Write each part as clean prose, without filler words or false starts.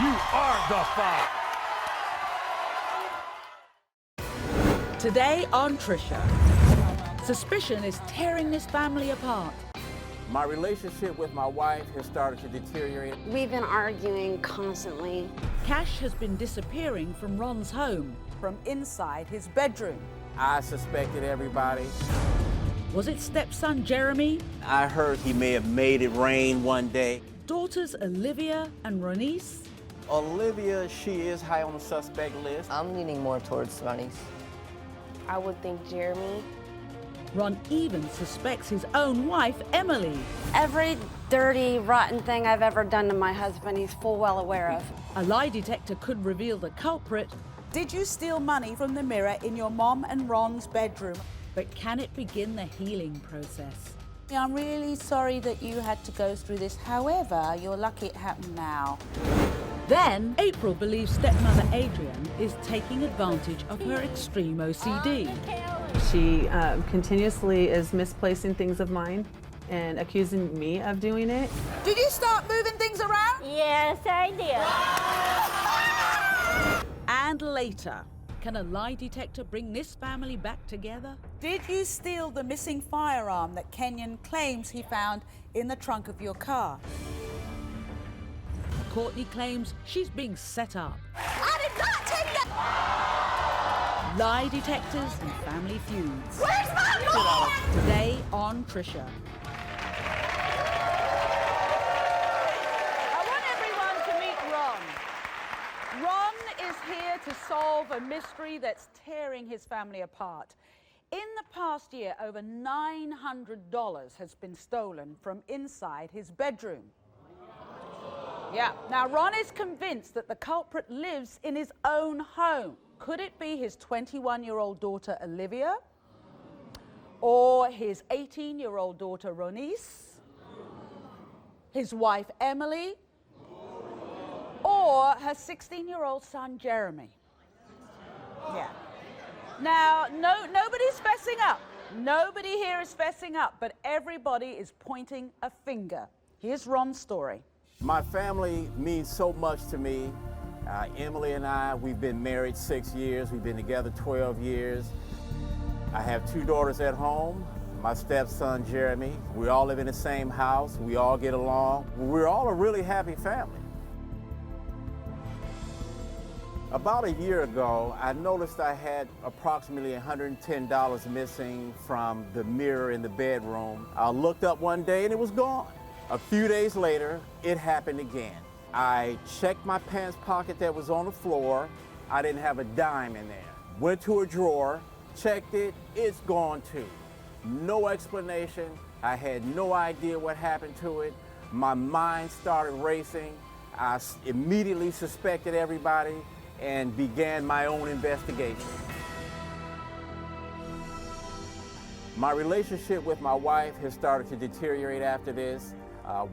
You are the father. Today on Trisha, suspicion is tearing this family apart. My relationship with my wife has started to deteriorate. We've been arguing constantly. Cash has been disappearing from Ron's home, from inside his bedroom. I suspected everybody. Was it stepson Jeremy? I heard he may have made it rain one day. Daughters Olivia and Renise? Olivia, she is high on the suspect list. I'm leaning more towards Renises. I would think Jeremy. Ron even suspects his own wife, Emily. Every dirty, rotten thing I've ever done to my husband, he's full well aware of. A lie detector could reveal the culprit. Did you steal money from the mirror in your mom and Ron's bedroom? But can it begin the healing process? I'm really sorry that you had to go through this. However, you're lucky it happened now. Then, April believes stepmother Adrian is taking advantage of her extreme OCD. She continuously is misplacing things of mine and accusing me of doing it. Did you start moving things around? Yes, I did. And later, can a lie detector bring this family back together? Did you steal the missing firearm that Kenyon claims he found in the trunk of your car? Courtney claims she's being set up. I did not take that! Lie detectors and family feuds. Where's my car? Today on Trisha. I want everyone to meet Ron. Ron is here to solve a mystery that's tearing his family apart. In the past year, over $900 has been stolen from inside his bedroom. Yeah, now Ron is convinced that the culprit lives in his own home. Could it be his 21-year-old daughter, Olivia? Or his 18-year-old daughter, Renise? His wife, Emily? Or her 16-year-old son, Jeremy? Yeah. Now, nobody's fessing up. Nobody here is fessing up, but everybody is pointing a finger. Here's Ron's story. My family means so much to me. Emily and I, we've been married 6 years. We've been together 12 years. I have 2 daughters at home. My stepson, Jeremy. We all live in the same house. We all get along. We're all a really happy family. About a year ago, I noticed I had approximately $110 missing from the mirror in the bedroom. I looked up one day and it was gone. A few days later, it happened again. I checked my pants pocket that was on the floor. I didn't have a dime in there. Went to a drawer, checked it, it's gone too. No explanation. I had no idea what happened to it. My mind started racing. I immediately suspected everybody and began my own investigation. My relationship with my wife has started to deteriorate after this.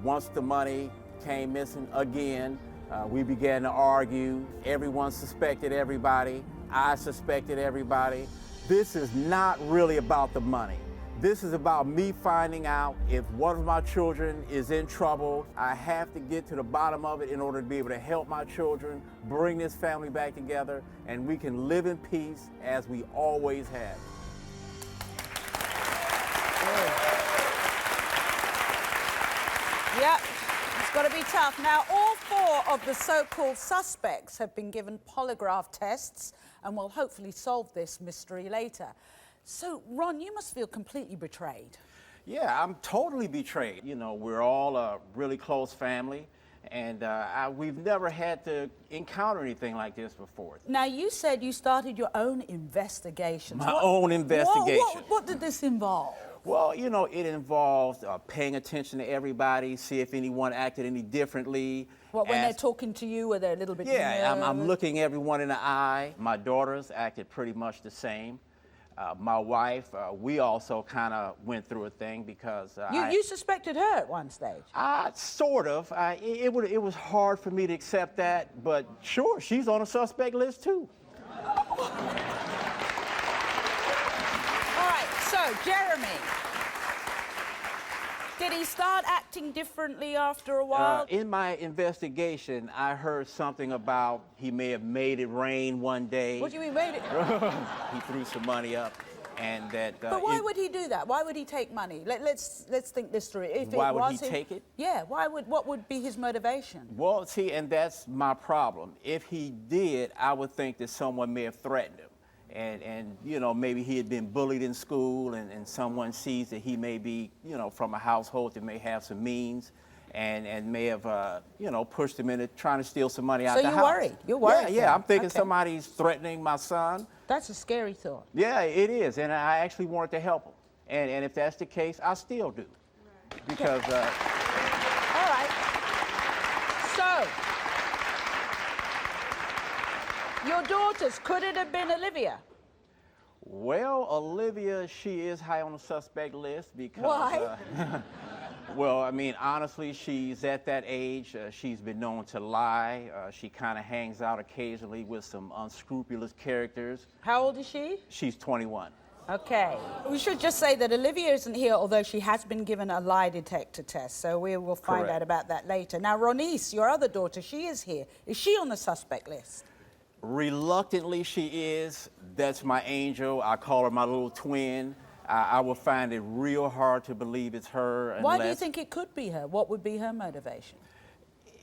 Once the money came missing again, we began to argue. Everyone suspected everybody. I suspected everybody. This is not really about the money. This is about me finding out if one of my children is in trouble. I have to get to the bottom of it in order to be able to help my children, bring this family back together, and we can live in peace as we always have. Yep, it's got to be tough. Now, all 4 of the so-called suspects have been given polygraph tests and will hopefully solve this mystery later. So, Ron, you must feel completely betrayed. Yeah, I'm totally betrayed. You know, we're all a really close family, and we've never had to encounter anything like this before. Now, you said you started your own investigation. My own investigation. What did this involve? Well, you know, it involves paying attention to everybody, see if anyone acted any differently. What, when they're talking to you, are they a little bit Yeah, nervous? I'm looking everyone in the eye. My daughters acted pretty much the same. My wife, we also kind of went through a thing because... You suspected her at one stage? Sort of. It was hard for me to accept that, but sure, she's on a suspect list too. All right, so, Jeremy, Did he start acting differently after a while? In my investigation, I heard something about he may have made it rain one day. What do you mean, made it? He threw some money up, and that. But why would he do that? Why would he take money? Let's think this through. If Why it would was he take it? Yeah. What would be his motivation? Well, see, and that's my problem. If he did, I would think that someone may have threatened him. And you know, maybe he had been bullied in school, and someone sees that he may be, you know, from a household that may have some means, and may have, you know, pushed him into trying to steal some money out the house. So you're worried? You're worried? Yeah, I'm thinking Okay. somebody's threatening my son. That's a scary thought. Yeah, it is, and I actually wanted to help him. And if that's the case, I still do. Because, All right. So, your daughters, could it have been Olivia? well, Olivia, she is high on the suspect list because... Why? Well, I mean, honestly, she's at that age. She's been known to lie. She kind of hangs out occasionally with some unscrupulous characters. How old is she? She's 21. Okay. We should just say that Olivia isn't here, although she has been given a lie detector test, so we will find Correct. out about that later. Now, Renise, your other daughter, she is here. Is she on the suspect list? Reluctantly, she is. That's my angel. I call her my little twin. I will find it real hard to believe it's her. Why do you think it could be her? What would be her motivation?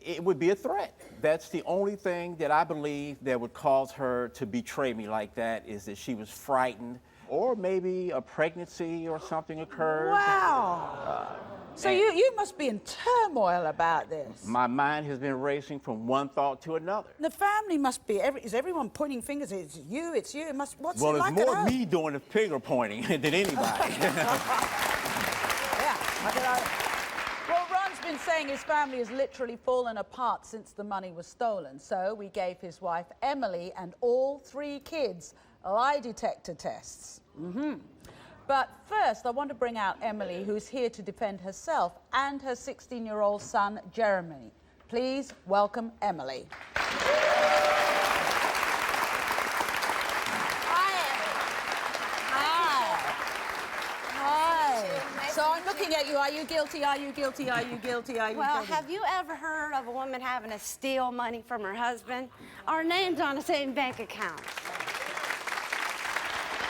It would be a threat. That's the only thing that I believe that would cause her to betray me like that, is that she was frightened, or maybe a pregnancy or something occurred. Wow. So you must be in turmoil about this. My mind has been racing from one thought to another. The family must be, is everyone pointing fingers? It's you, it must, what's Well, it it's like more at home? me doing the finger pointing than anybody. Yeah. Well, Ron's been saying his family has literally fallen apart since the money was stolen. So we gave his wife, Emily, and all 3 kids lie detector tests. But first, I want to bring out Emily, who's here to defend herself and her 16-year-old son, Jeremy. Please welcome Emily. Hi. So I'm looking at you. Are you guilty? Are you guilty? Are you guilty? Are you Well, guilty? have you ever heard of a woman having to steal money from her husband? Our name's on the same bank account.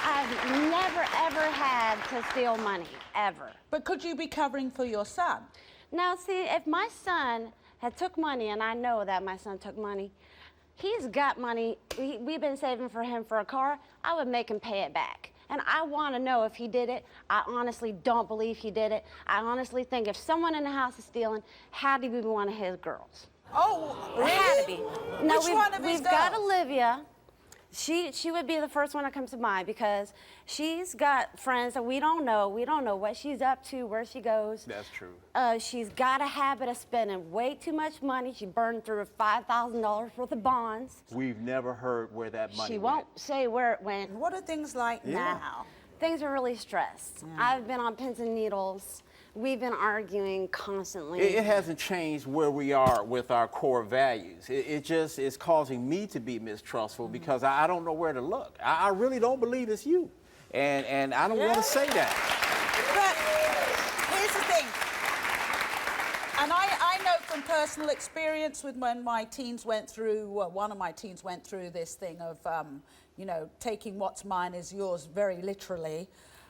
I've never, ever had to steal money, ever. But could you be covering for your son? Now, see, if my son had took money, and I know that my son took money, he's got money. We've been saving for him for a car. I would make him pay it back. And I want to know if he did it. I honestly don't believe he did it. I honestly think if someone in the house is stealing, had to be one of his girls. Oh, really? It had to be. No, Which one of his we've got girls? Olivia. She would be the first one that comes to mind because she's got friends that we don't know. We don't know what she's up to, where she goes. That's true. She's got a habit of spending way too much money. She burned through $5,000 worth of bonds. We've never heard where that money She went. won't say where it went. What are things like now? Things are really stressed. I've been on pins and needles. We've been arguing constantly. It hasn't changed where we are with our core values. It just is causing me to be mistrustful because I don't know where to look. I really don't believe it's you. And I don't want to say that. But here's the thing. And I know from personal experience with when my teens went through, well, one of my teens went through this thing of, you know, taking what's mine is yours very literally.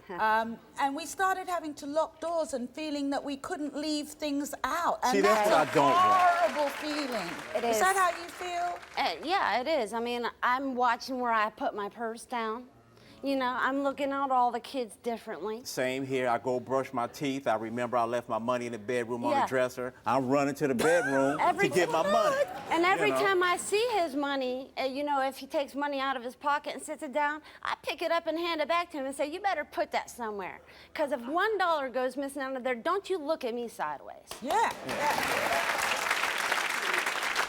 And we started having to lock doors and feeling that we couldn't leave things out. And See, that's what I don't want. horrible feeling. It Is is. that how you feel? Yeah, it is. I mean, I'm watching where I put my purse down. You know, I'm looking at all the kids differently. Same here. I go brush my teeth. I remember I left my money in the bedroom on Yeah. the dresser. I'm running to the bedroom to get my money. And every You know? time I see his money, you know, if he takes money out of his pocket and sits it down, I pick it up and hand it back to him and say, you better put that somewhere. Because if $1 goes missing out of there, don't you look at me sideways. Yeah.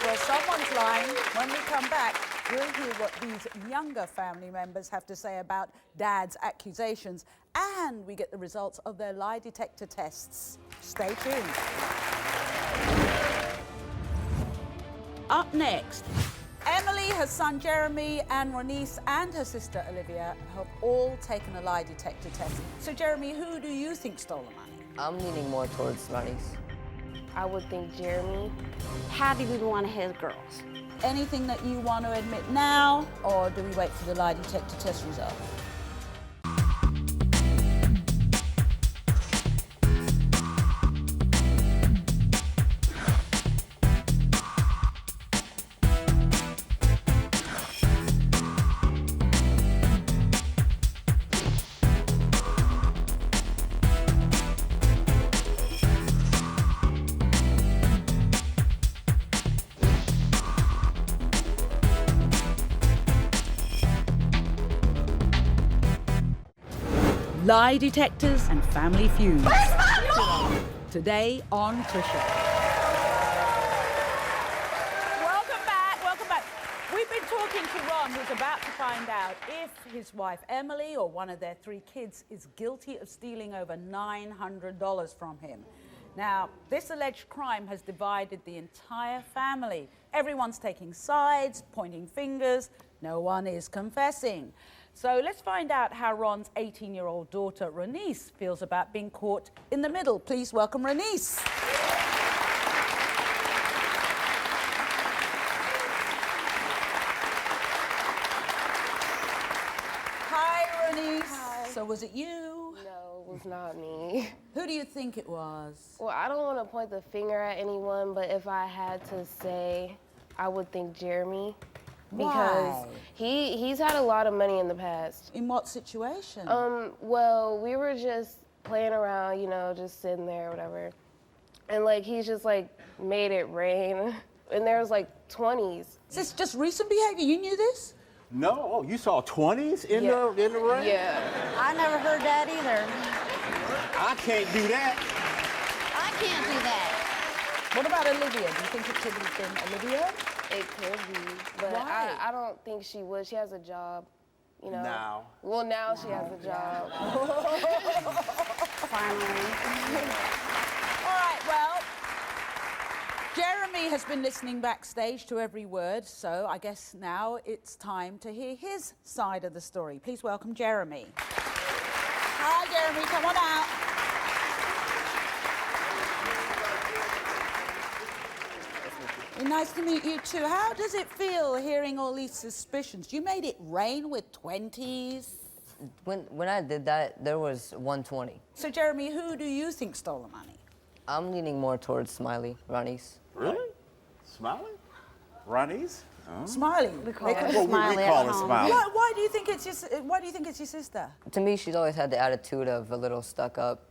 Well, someone's lying. When we come back, we'll hear what these younger family members have to say about Dad's accusations, and we get the results of their lie detector tests. Stay tuned. Up next, Emily, her son Jeremy, and Renise and her sister Olivia have all taken a lie detector test. So, Jeremy, who do you think stole the money? I'm leaning more towards Renises. I would think Jeremy. How do we want his girls? Anything that you want to admit now, or do we wait for the lie detector test results? Lie detectors and family feuds. Today on Trisha. Welcome back, welcome back. We've been talking to Ron, who's about to find out if his wife Emily or one of their 3 kids is guilty of stealing over $900 from him. Now, this alleged crime has divided the entire family. Everyone's taking sides, pointing fingers. No one is confessing. So let's find out how Ron's 18-year-old daughter, Renise, feels about being caught in the middle. Please welcome Renise. Hi, Renise. Hi. So was it you? No, it was not me. Who do you think it was? Well, I don't want to point the finger at anyone, but if I had to say, I would think Jeremy. Because Why? he's had a lot of money in the past. In what situation? Well, we were just playing around, you know, just sitting there or whatever. And like he's just like made it rain. And there was like 20s. Is this just recent behavior? You knew this? No, oh, you saw 20s in the rain? Yeah. I never heard that either. I can't do that. I can't do that. What about Olivia? Do you think it could have been Olivia? It could be, but Why? I don't think she would. She has a job, you know. Now. Well, now she has a job. Finally. All right, well, Jeremy has been listening backstage to every word, so I guess now it's time to hear his side of the story. Please welcome Jeremy. Hi, Jeremy, come on out. Nice to meet you too. How does it feel hearing all these suspicions? You made it rain with 20s. When I did that, there was 120. So, Jeremy, who do you think stole the money? I'm leaning more towards Smiley, Renises. Really? Smiley? Renises? Smiley. We call They her could- Well, Smiley we at call her home. Smiley. Why do you think it's your sister? To me, she's always had the attitude of a little stuck up.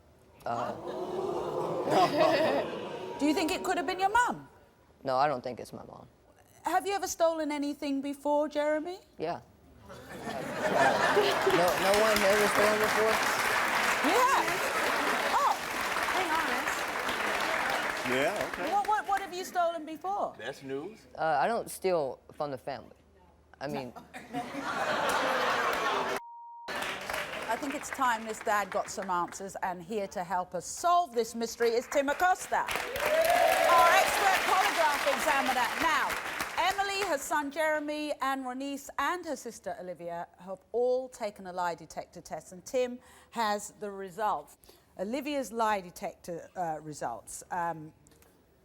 Do you think it could have been your mum? No, I don't think it's my mom. Have you ever stolen anything before, Jeremy? Yeah. No one ever stolen before? Yeah. Oh, Hang on. Yeah, okay. what have you stolen before? That's news. I don't steal from the family. I mean, I think it's time this dad got some answers, and here to help us solve this mystery is Tim Acosta, our expert polygraph examiner. Now, Emily, her son Jeremy, and Renise and her sister Olivia have all taken a lie detector test, and Tim has the results. Olivia's lie detector results.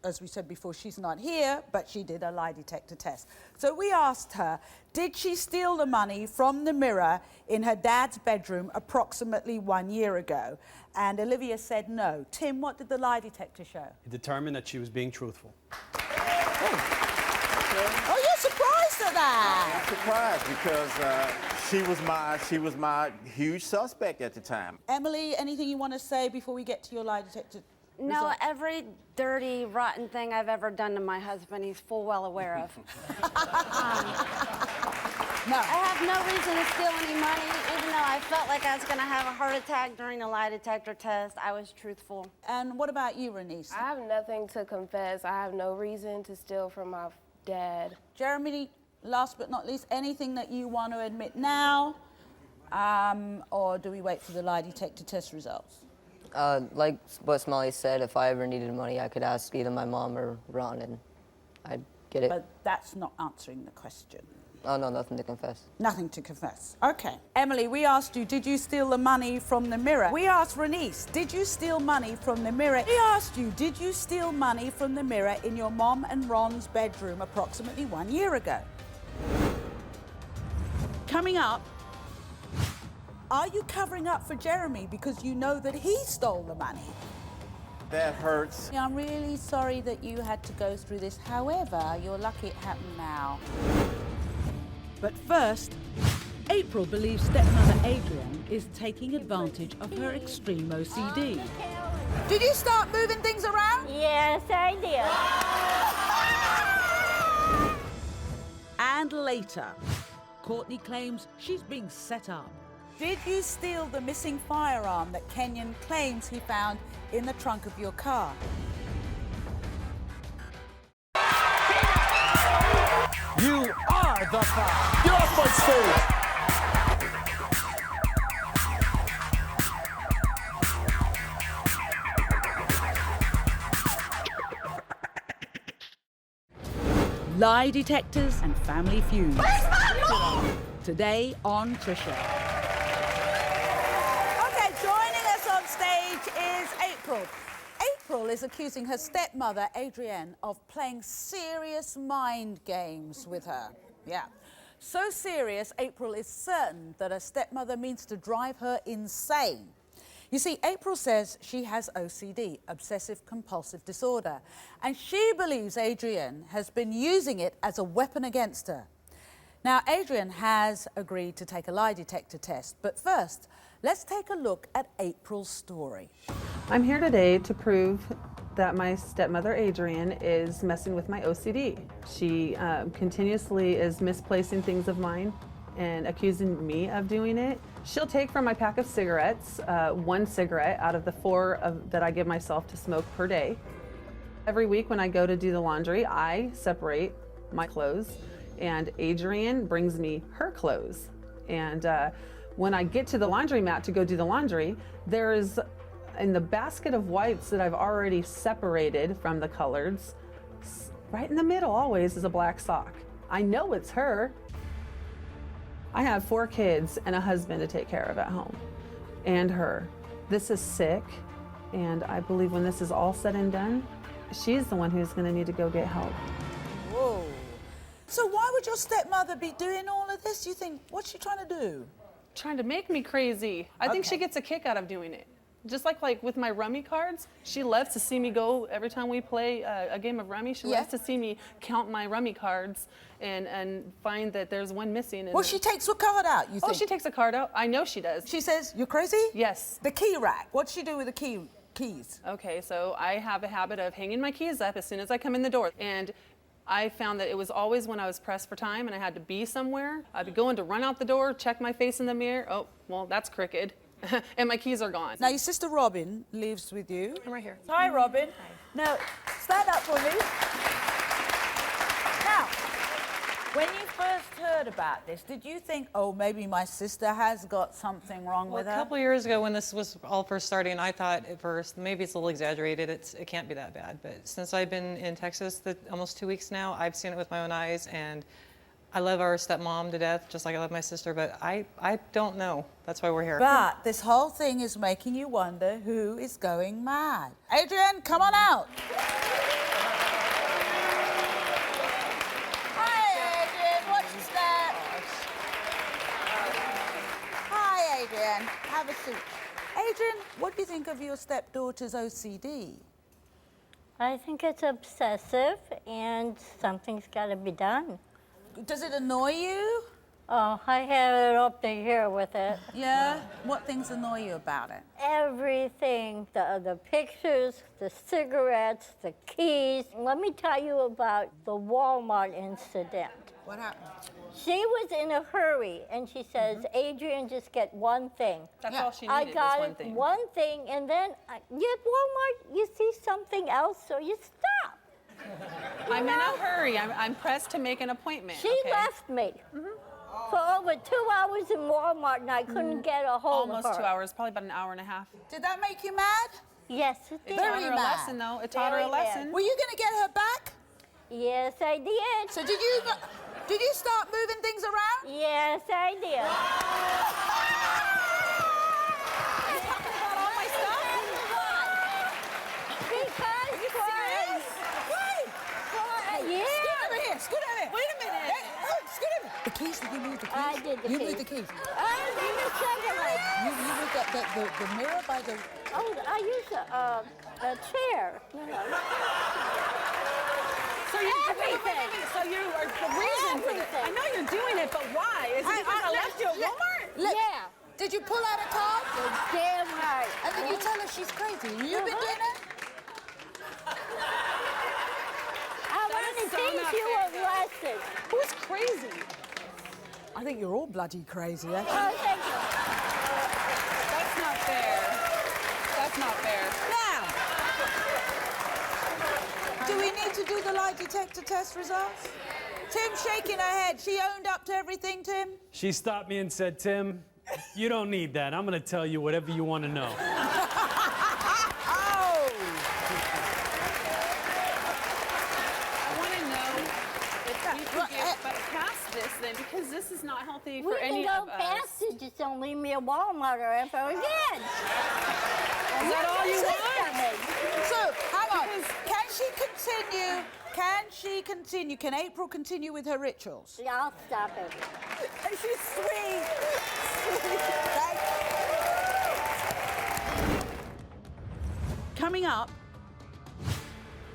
As we said before, she's not here, but she did a lie detector test. So we asked her, did she steal the money from the mirror in her dad's bedroom approximately 1 year ago? And Olivia said no. Tim, what did the lie detector show? It determined that she was being truthful. Oh, you're surprised at that. I'm surprised because she was my huge suspect at the time. Emily, anything you want to say before we get to your lie detector No, result? every dirty, rotten thing I've ever done to my husband, he's full well aware of. No. I have no reason to steal any money, even though I felt like I was going to have a heart attack during the lie detector test. I was truthful. And what about you, Renise? I have nothing to confess. I have no reason to steal from my dad. Jeremy, last but not least, anything that you want to admit now, or do we wait for the lie detector test results? Like what Smiley said, if I ever needed money, I could ask either my mom or Ron, and I'd get it. But that's not answering the question. Oh, no, nothing to confess. Nothing to confess. Okay. Emily, we asked you, did you steal the money from the mirror? We asked Renise, did you steal money from the mirror? We asked you, did you steal money from the mirror in your mom and Ron's bedroom approximately 1 year ago? Coming up, are you covering up for Jeremy because you know that he stole the money? That hurts. I'm really sorry that you had to go through this. However, you're lucky it happened now. But first, April believes stepmother Adrienne is taking advantage of her extreme OCD. Did you start moving things around? Yes, I did. And later, Courtney claims she's being set up. Did you steal the missing firearm that Kenyon claims he found in the trunk of your car? You are the fire. Get off my stage. Lie detectors and family feuds. Today on Trisha. Okay, joining us on stage is April. April is accusing her stepmother, Adrienne, of playing serious mind games with her. Yeah. So serious, April is certain that her stepmother means to drive her insane. You see, April says she has OCD, obsessive compulsive disorder, and she believes Adrienne has been using it as a weapon against her. Now, Adrienne has agreed to take a lie detector test, but first, let's take a look at April's story. I'm here today to prove that my stepmother Adrienne is messing with my OCD. She continuously is misplacing things of mine and accusing me of doing it. She'll take from my pack of cigarettes 1 cigarette out of the 4 that I give myself to smoke per day. Every week when I go to do the laundry, I separate my clothes, and Adrienne brings me her clothes. And when I get to the laundromat to go do the laundry, there's in the basket of whites that I've already separated from the coloreds, right in the middle always is a black sock. I know it's her. I have 4 kids and a husband to take care of at home, and her. This is sick, and I believe when this is all said and done, she's the one who's gonna need to go get help. Whoa. So why would your stepmother be doing all of this? You think, what's she trying to do? Trying to make me crazy. I think she gets a kick out of doing it. Just like with my rummy cards, she loves to see me go every time we play a game of rummy. She loves to see me count my rummy cards and find that there's one missing. Well, she takes a card out, you think? Oh, she takes a card out. I know she does. She says, you're crazy? Yes. The key rack. What'd she do with the keys? Okay, so I have a habit of hanging my keys up as soon as I come in the door. And I found that it was always when I was pressed for time and I had to be somewhere. I'd be going to run out the door, check my face in the mirror. Oh, well, that's crooked. And my keys are gone. Now, your sister Robin lives with you. I'm right here. Hi, Robin. Hi. Now, stand up for me. Now, when you first heard about this, did you think, oh, maybe my sister has got something wrong with her? A couple years ago when this was all first starting, I thought at first, maybe it's a little exaggerated, it can't be that bad. But since I've been in Texas almost 2 weeks now, I've seen it with my own eyes, and I love our stepmom to death, just like I love my sister, but I don't know. That's why we're here. But this whole thing is making you wonder who is going mad. Adrienne, come on out. Hi, Adrienne. Watch your step. Hi, Adrienne. Have a seat. Adrienne, what do you think of your stepdaughter's OCD? I think it's obsessive, and something's got to be done. Does it annoy you? Oh, I have it up to here with it. Yeah? What things annoy you about it? Everything, the pictures, the cigarettes, the keys. Let me tell you about the Walmart incident. What happened? She was in a hurry, and she says, Adrienne, just get one thing. That's all she needed, I got was one thing. One thing, and then at Walmart, you see something else, so you stop. I'm in a hurry. I'm pressed to make an appointment. She left me for over 2 hours in Walmart, and I couldn't get a hold of her. Almost 2 hours, probably about an hour and a half. Did that make you mad? Yes, it did. It taught her a lesson, though. It taught her a lesson. Were you going to get her back? Yes, I did. So Did you start moving things around? Yes, I did. Talking about all my stuff? Because Scoot over here, scoot over here. Wait a minute. Hey, scoot over. The keys, you moved the keys? I did the You keys. moved the keys. I did the second one. You moved the mirror by the... Oh, I use a chair, you know. So you So you are the reason for this. I know you're doing it, but why? Is it because I left you at Walmart? Yeah. Did you pull out a card? Damn right. And then you tell her she's crazy. You've been doing it? I want to teach you a lesson. Who's crazy? I think you're all bloody crazy, Oh, thank you. That's not fair. That's not fair. Now, do we need to do the lie detector test results? Tim's shaking her head. She owned up to everything, Tim? She stopped me and said, Tim, you don't need that. I'm going to tell you whatever you want to know. Past this then, because this is not healthy We for any can of go us. past it. Just don't leave me a Walmart or ever again. Is that all you want? So, hang on. Can she continue? Can she continue? Can April continue with her rituals? Yeah, I'll stop it. She's sweet. Coming up,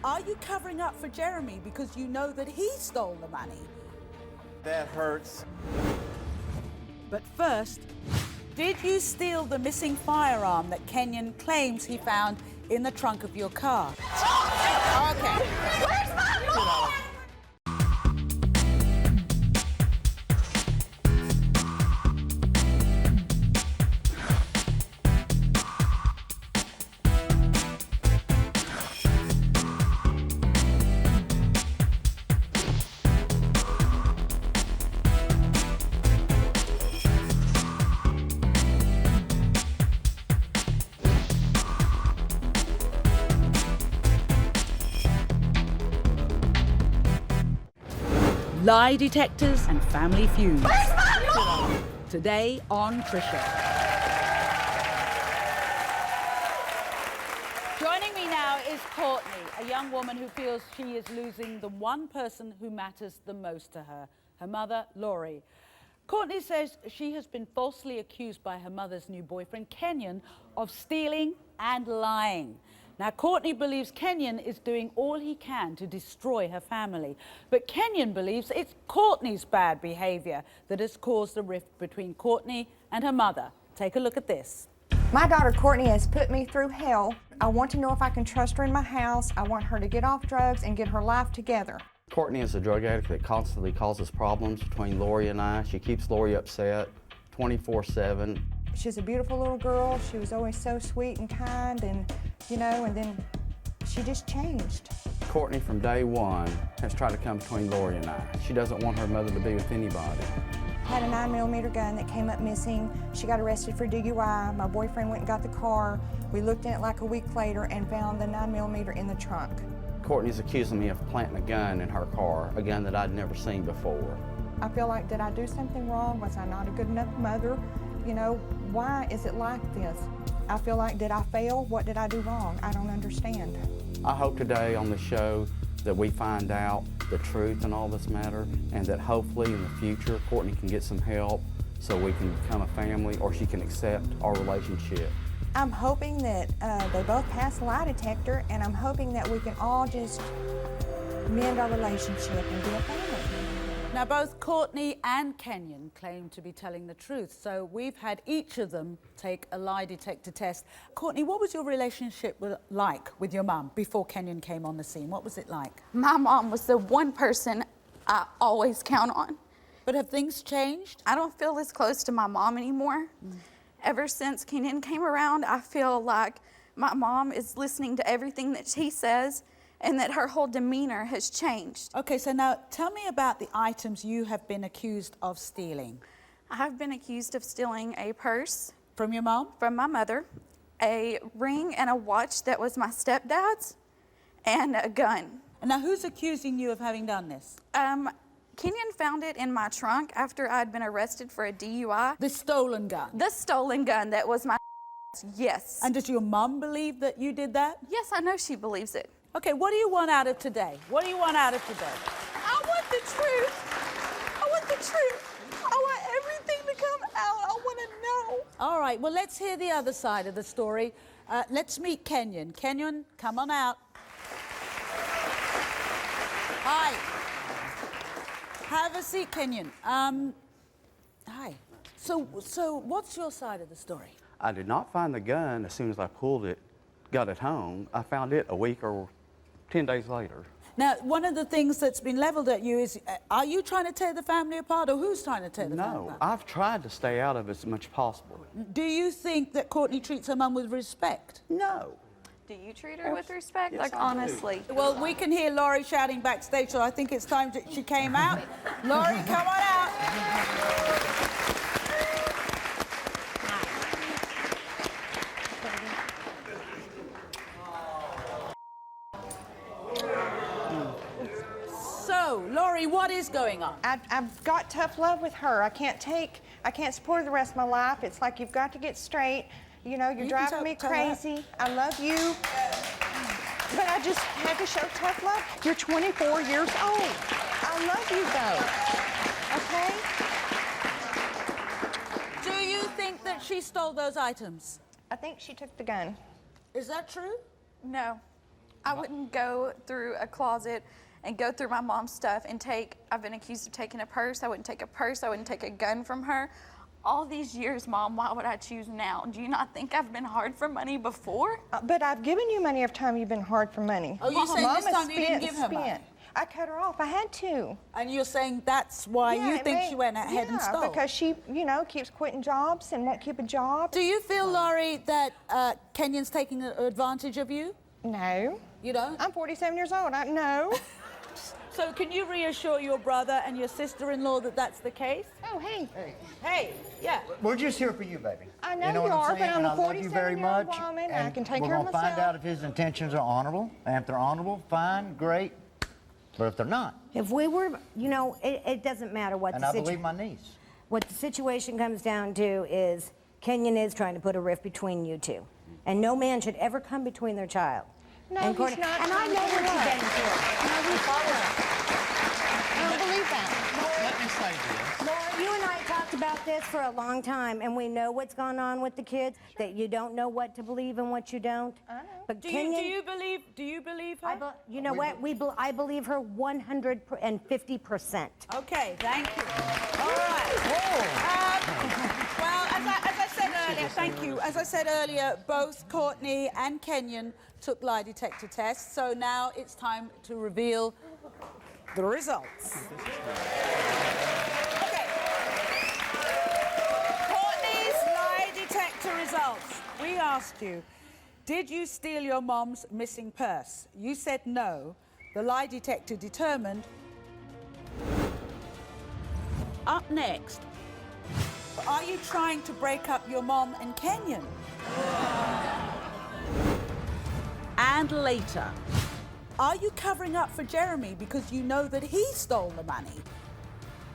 are you covering up for Jeremy because you know that he stole the money? That hurts. But first, did you steal the missing firearm that Kenyon claims he found in the trunk of your car? Okay. Where's my mom? Lie detectors and family feuds. Today on Trisha. Joining me now is Courtney, a young woman who feels she is losing the one person who matters the most to her, her mother, Laurie. Courtney says she has been falsely accused by her mother's new boyfriend, Kenyon, of stealing and lying. Now, Courtney believes Kenyon is doing all he can to destroy her family. But Kenyon believes it's Courtney's bad behaviour that has caused the rift between Courtney and her mother. Take a look at this. My daughter Courtney has put me through hell. I want to know if I can trust her in my house. I want her to get off drugs and get her life together. Courtney is a drug addict that constantly causes problems between Laurie and I. She keeps Laurie upset 24/7. She's a beautiful little girl. She was always so sweet and kind, and you know, and then she just changed. Courtney from day one has tried to come between Laurie and I. She doesn't want her mother to be with anybody. Had a 9mm gun that came up missing. She got arrested for DUI. My boyfriend went and got the car. We looked in it like a week later and found the 9mm in the trunk. Courtney's accusing me of planting a gun in her car, a gun that I'd never seen before. I feel like, did I do something wrong? Was I not a good enough mother? You know, why is it like this? I feel like, did I fail? What did I do wrong? I don't understand. I hope today on the show that we find out the truth in all this matter, and that hopefully in the future Courtney can get some help so we can become a family, or she can accept our relationship. I'm hoping that they both pass the lie detector, and I'm hoping that we can all just mend our relationship and be a family. Now, both Courtney and Kenyon claim to be telling the truth, so we've had each of them take a lie detector test. Courtney, what was your relationship like with your mum before Kenyon came on the scene? What was it like? My mom was the one person I always count on. But have things changed? I don't feel as close to my mom anymore. Ever since Kenyon came around, I feel like my mom is listening to everything that he says, and that her whole demeanor has changed. Okay, so now tell me about the items you have been accused of stealing. I have been accused of stealing a purse. From your mom? From my mother. A ring and a watch that was my stepdad's, and a gun. And now who's accusing you of having done this? Kenyon found it in my trunk after I'd been arrested for a DUI. The stolen gun? The stolen gun that was my yes. And does your mum believe that you did that? Yes, I know she believes it. Okay, what do you want out of today? What do you want out of today? I want the truth. I want the truth. I want everything to come out. I want to know. All right, well, let's hear the other side of the story. Let's meet Kenyon. Kenyon, come on out. Hi. Have a seat, Kenyon. Hi. So what's your side of the story? I did not find the gun as soon as I pulled it, got it home. I found it a week or 10 days later. Now, one of the things that's been leveled at you is, are you trying to tear the family apart, or who's trying to tear the family apart? No, I've tried to stay out of it as much as possible. Do you think that Courtney treats her mum with respect? No. Do you treat her with respect? Yes, like, I do. honestly. Well, we can hear Laurie shouting backstage, so I think it's time that she came out. Laurie, come on out. So, Laurie, what is going on? I've got tough love with her. I can't support her the rest of my life. It's like you've got to get straight. You know, you're driving me crazy. I love you. But I just had to show tough love. You're 24 years old. I love you, though. Okay? Do you think that she stole those items? I think she took the gun. Is that true? No. I wouldn't go through a closet and go through my mom's stuff and I've been accused of taking a purse. I wouldn't take a purse. I wouldn't take a gun from her. All these years, Mom, why would I choose now? Do you not think I've been hard for money before? But I've given you money every time you've been hard for money. Oh, you're saying this Mama time you didn't give her money? I cut her off. I had to. And you're saying that's why you think she went ahead and stole? Yeah, because she, you know, keeps quitting jobs and won't keep a job. Do you feel, Laurie, that Kenyon's taking advantage of you? No. You don't? I'm 47 years old. No. So can you reassure your brother and your sister-in-law that that's the case? Oh, hey. Hey, yeah. We're just here for you, baby. I know you, know you are, what I'm but I'm a love you very 47-year-old much. woman. And I can take we're care of gonna find myself. out if his intentions are honorable. And if they're honorable, fine, great. But if they're not. If we were, you know, it doesn't matter what And I believe my niece. What the situation comes down to is Kenyon is trying to put a rift between you two. And no man should ever come between their child. No, and he's Courtney, not. And I know what you've been through. No, he's not. I don't believe that. Let me say this. Laura, you and I talked about this for a long time, and we know what's gone on with the kids, that you don't know what to believe and what you don't. I know. But Do Kenyon, you believe her? you know what? I believe her 150%. Okay, thank you. All right. Well, as I said earlier, thank you. As I said earlier, both Courtney and Kenyon took lie detector tests, so now it's time to reveal the results. Okay. Courtney's lie detector results. We asked you, did you steal your mom's missing purse? You said no. The lie detector determined. Up next, are you trying to break up your mom and Kenyon? And later, are you covering up for Jeremy because you know that he stole the money?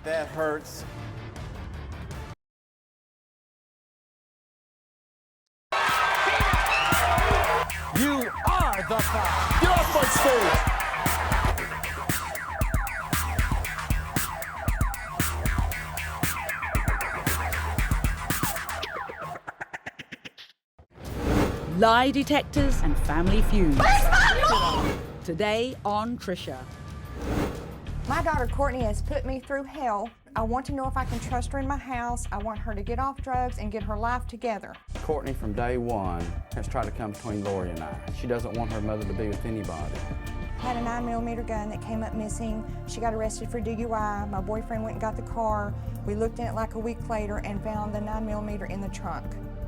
That hurts. You are the five. Get off my stage. Lie detectors and family feuds. Where's my mom? Today on Trisha. My daughter Courtney has put me through hell. I want to know if I can trust her in my house. I want her to get off drugs and get her life together. Courtney, from day one, has tried to come between Lori and I. She doesn't want her mother to be with anybody. Had a 9mm gun that came up missing. She got arrested for DUI. My boyfriend went and got the car. We looked in it like a week later and found the 9mm in the trunk.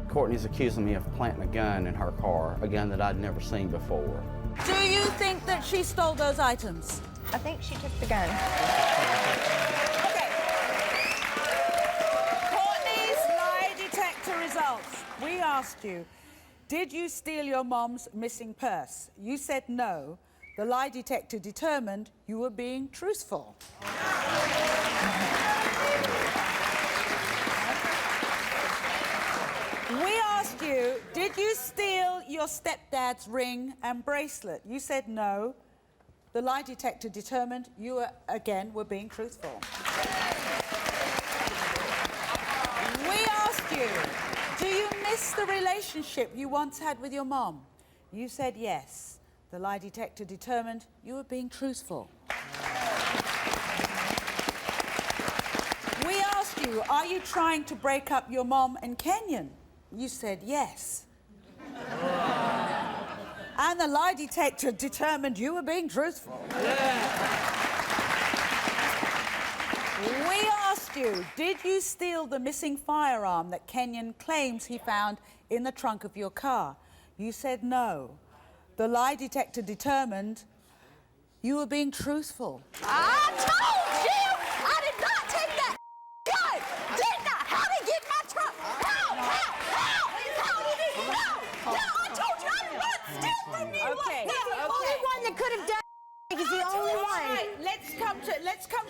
Courtney's accusing me of planting a gun in her car, a gun that I'd never seen before. Do you think that she stole those items? I think she took the gun. Okay. Courtney's lie detector results. We asked you, did you steal your mom's missing purse? You said no. The lie detector determined you were being truthful. your stepdad's ring and bracelet? You said no. The lie detector determined you were being truthful. We asked you, do you miss the relationship you once had with your mom? You said yes. The lie detector determined you were being truthful. We asked you, are you trying to break up your mom and Kenyon? You said yes. And the lie detector determined you were being truthful. We asked you, did you steal the missing firearm that Kenyon claims he found in the trunk of your car? You said no. The lie detector determined you were being truthful. I told you I did not take that gun. Did not. How did he get my trunk? How? No, I told you I did not steal from you. Okay. He's the only one that could have done. He's the only one. Right, let's come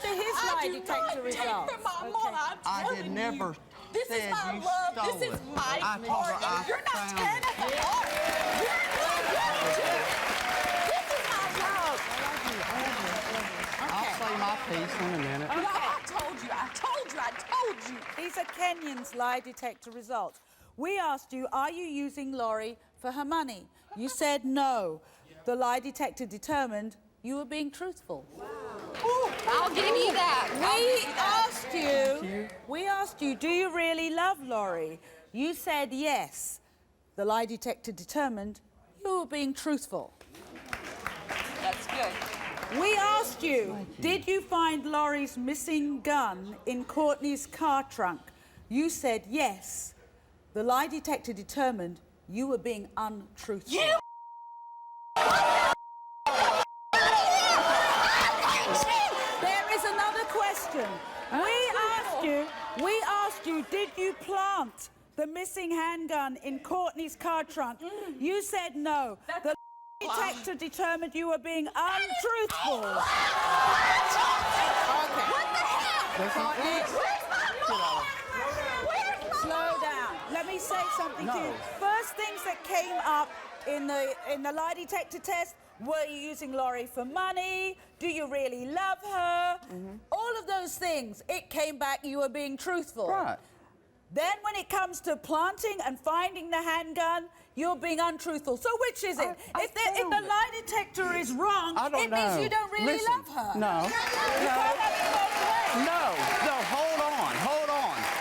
to his lie detector results. From my mom, I'm I telling did never you. This is said my you love. stole This is it. my I told her heart. I You're not found tearing it. up the heart. You're not going to. This is my love. I'll say my piece in a minute. No, I told you. These are Kenyon's lie detector results. We asked you, are you using Laurie for her money? You said no. The lie detector determined you were being truthful. I'll give you that. We asked you, do you really love Laurie? You said yes. The lie detector determined you were being truthful. That's good. We asked you, did you find Laurie's missing gun in Courtney's car trunk? You said yes. The lie detector determined you were being untruthful. You There is another question. We asked you, did you plant the missing handgun in Courtney's car trunk? You said no. The detector determined you were being untruthful. What the hell? Courtney, Where's my slow down. Let me say something to you. First things that came up in the lie detector test, were you using Laurie for money? Do you really love her? All of those things, it came back you were being truthful. Right. Then when it comes to planting and finding the handgun, you're being untruthful. So which is it? If the lie detector is wrong, it means you don't really love her. No.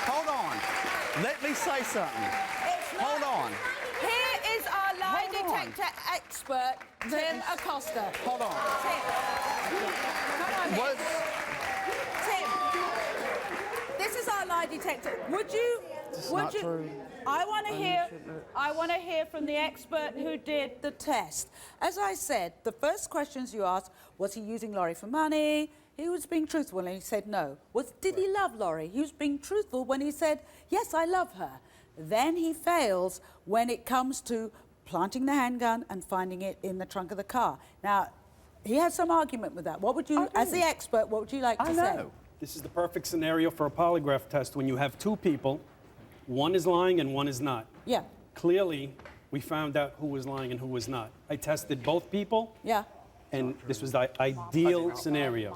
Hold on. Let me say something. Hold on. Here is our lie detector expert, Tim Acosta. Hold on. Tim. Come on, What? Tim. This is our lie detector. Would you? not true. I want to hear from the expert who did the test. As I said, the first questions you asked, was he using Laurie for money? He was being truthful and he said no. Did he love Laurie? He was being truthful when he said, yes, I love her. Then he fails when it comes to planting the handgun and finding it in the trunk of the car. Now, he has some argument with that. What would you, as the expert, what would you like to say? This is the perfect scenario for a polygraph test when you have two people, one is lying and one is not. Yeah. Clearly, we found out who was lying and who was not. I tested both people. Yeah. And this was the ideal scenario.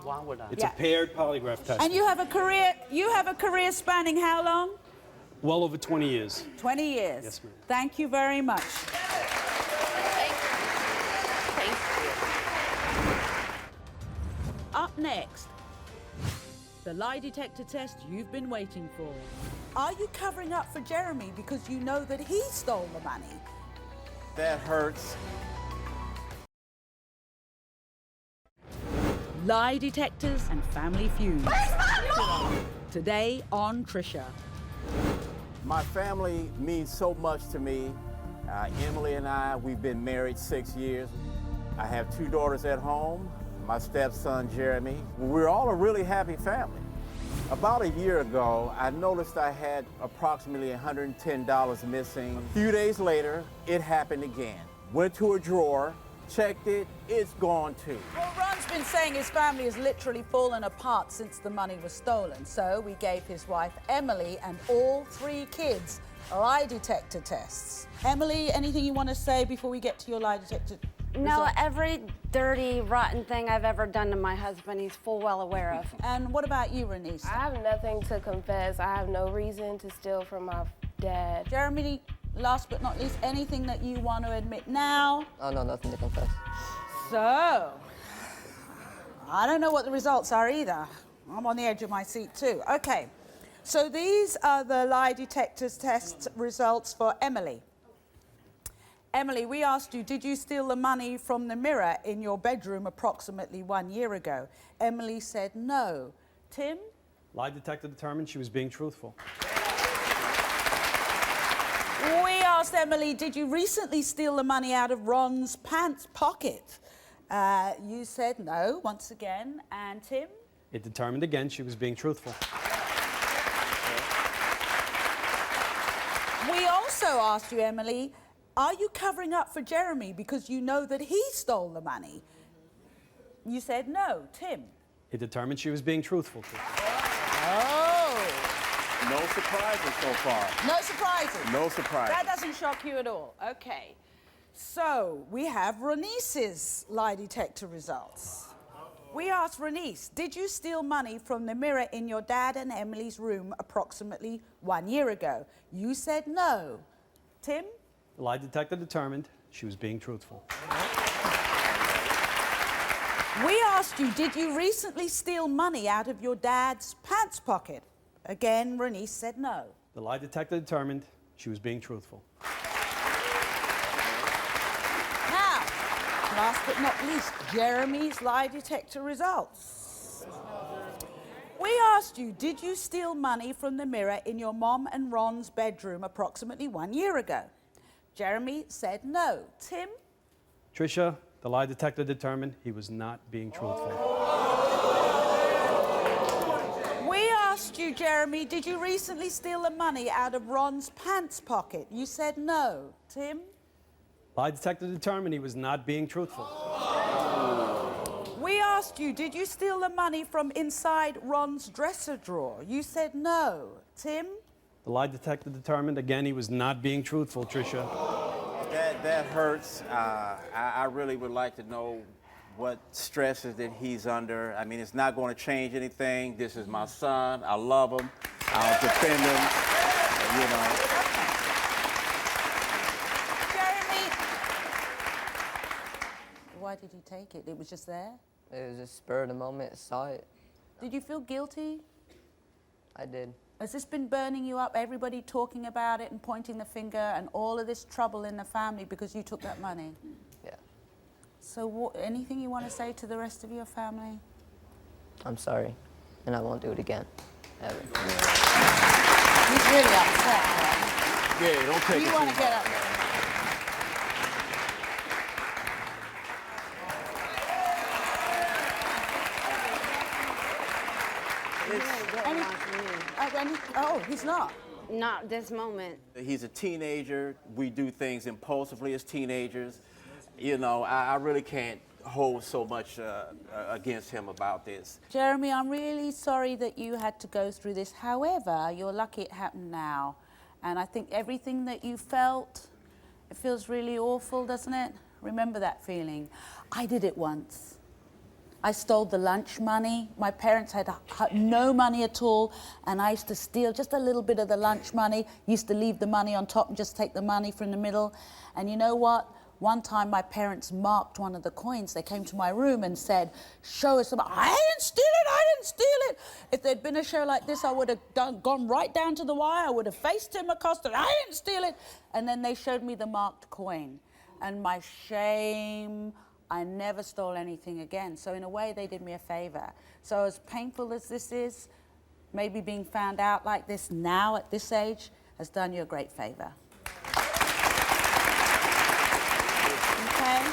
It's a paired polygraph test. And you have a career spanning how long? Well over 20 years. 20 years. Yes, ma'am. Thank you very much. Up next, the lie detector test you've been waiting for. Are you covering up for Jeremy because you know that he stole the money? That hurts. Lie detectors and family feuds. Today on Trisha. My family means so much to me. Emily and I, we've been married 6 years. I have 2 daughters at home, my stepson, Jeremy. We're all a really happy family. About a year ago, I noticed I had approximately $110 missing. A few days later, it happened again. Went to a drawer, checked it, it's gone too. Well, Ron's been saying his family has literally fallen apart since the money was stolen. So we gave his wife, Emily, and all 3 kids lie detector tests. Emily, anything you want to say before we get to your lie detector No, results? every dirty, rotten thing I've ever done to my husband, he's full well aware of. And what about you, Renise? I have nothing to confess. I have no reason to steal from my dad. Jeremy, last but not least, anything that you want to admit now? Oh, no, nothing to confess. So, I don't know what the results are either. I'm on the edge of my seat too. Okay, so these are the lie detector test results for Emily. Emily, we asked you, did you steal the money from the mirror in your bedroom approximately 1 year ago? Emily said no. Tim? Lie detector determined she was being truthful. We asked Emily, did you recently steal the money out of Ron's pants pocket? You said no, once again. And Tim? It determined again she was being truthful. We also asked you, Emily, are you covering up for Jeremy because you know that he stole the money? You said no. Tim? It determined she was being truthful. Oh. No surprises so far. No surprises? No surprises. That doesn't shock you at all. Okay. So we have Renises' lie detector results. We asked Renise, did you steal money from the mirror in your dad and Emily's room approximately 1 year ago? You said no. Tim? The lie detector determined she was being truthful. We asked you, did you recently steal money out of your dad's pants pocket? Again, Renise said no. The lie detector determined she was being truthful. Now, last but not least, Jeremy's lie detector results. We asked you, did you steal money from the mirror in your mom and Ron's bedroom approximately 1 year ago? Jeremy said no. Tim? Trisha, the lie detector determined he was not being truthful. We asked you, Jeremy, did you recently steal the money out of Ron's pants pocket? You said no. Tim? Lie detector determined he was not being truthful. We asked you, did you steal the money from inside Ron's dresser drawer? You said no. Tim? The lie detector determined again he was not being truthful, Trisha. That hurts. I really would like to know what stresses that he's under. I mean, it's not going to change anything. This is my son. I love him. I'll defend him, you know. Jeremy! Why did you take it? It was just there? It was just spur of the moment, I saw it. Did you feel guilty? I did. Has this been burning you up, everybody talking about it and pointing the finger and all of this trouble in the family because you took that money? Yeah. So anything you want to say to the rest of your family? I'm sorry, and I won't do it again, ever. He's really upset, right? Yeah, don't take it You want to too get hard. up there? Oh, he's not. Not this moment. He's a teenager. We do things impulsively as teenagers. You know, I really can't hold so much against him about this. Jeremy, I'm really sorry that you had to go through this. However, you're lucky it happened now. And I think everything that you felt, it feels really awful, doesn't it? Remember that feeling. I did it once. I stole the lunch money. My parents had no money at all, and I used to steal just a little bit of the lunch money, used to leave the money on top and just take the money from the middle. And you know what? One time my parents marked one of the coins. They came to my room and said, show us the money. I didn't steal it, I didn't steal it. If there'd been a show like this, I would have gone right down to the wire. I would have faced him, accosted, I didn't steal it. And then they showed me the marked coin. And my shame, I never stole anything again. So in a way, they did me a favor. So as painful as this is, maybe being found out like this now at this age has done you a great favor. Okay?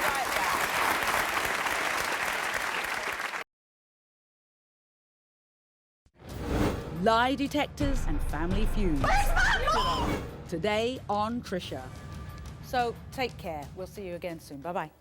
Right back. Lie detectors and family feuds. Today on Trisha. So take care. We'll see you again soon. Bye-bye.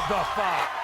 the five.